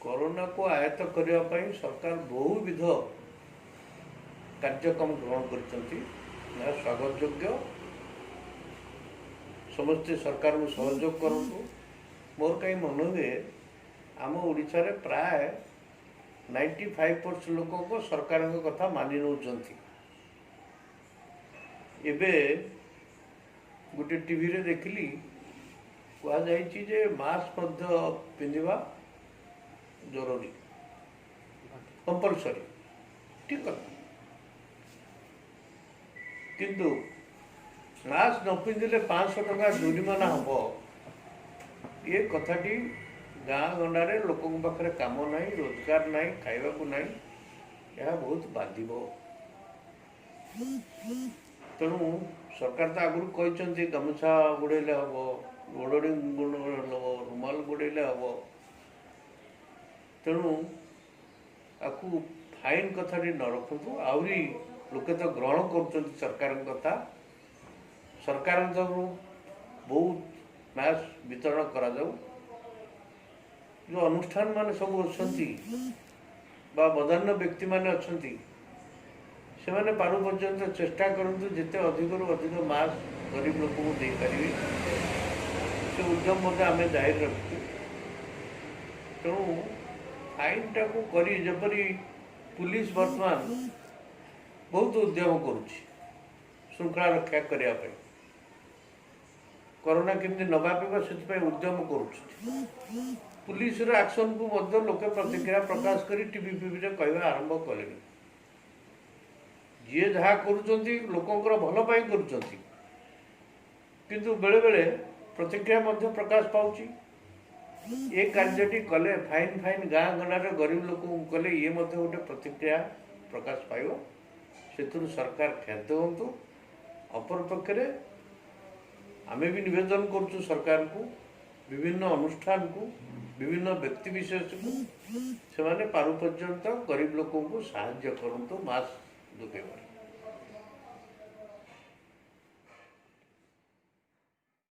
Corona को आयत्त करने सरकार बहुविध कार्यक्रम ग्रहण कर स्वागत योग्य। समस्ते सरकार को सहयोग करूँ। मोर कहीं मन हुए आम ओडिशा रे प्राय 95% लोक को सरकार कथा मानि नौ। एबे गोटे टीवी रे देखली कहुई मास्क पिंधा जरूरी कंपलसरी ठीक कथा, किंतु मास्क न पिंधिले 500 टका जुर्माना हम। ये कथाटी गाँ गंडारे लोक पाखे काम ना, रोजगार ना, खावा को ना, यह बहुत बाधिब। तेणु सरकार तो आगुरी कहते गामुछा गुड़े हम, गोड़ोड़ी रुमाल गुड़े हम। तेणु आपको फाइन कथा न रखु। आहरी लोके तो ग्रहण कर सरकार कथा। सरकार बहुत मास्क वितरण करा जाऊ। जो अनुष्ठान मान सब अच्छा बदान्य व्यक्ति मान अच्छा से मैंने पारु पर्यंत चेष्टा करूँ जिते अधिक अधिक मास्क गरीब लोक को दे पारे से उद्यम आम जाहिर रखु। तेणु फाइन टा को करी जपरी पुलिस वर्तमान बहुत उद्यम करुच्ची श्रृंखला रक्षा करने। कोरोना केमती न व्यापी से उद्यम करुच्ची। पुलिस एक्शन को लोके प्रतिक्रिया प्रकाश करी टीवी फीवी कहवा आरंभ कले। जी जहाँ कर लोकंर भल पाई कर, किंतु बेले बेले प्रतिक्रिया प्रकाश पाउची। ये कार्यटी कले फाइन फाइन गाँ गंडार गरीब लोक कले ये गोटे प्रतिक्रिया प्रकाश पाइब। से सरकार ख्यात हूँ। अपर पक्षे आमे भी निवेदन करुँ सरकार को, विभिन्न अनुष्ठान को, विभिन्न व्यक्ति विशेष को से पारु पर्यंत गरीब लोक को साहाय्य करतु मास्क जोगेबार।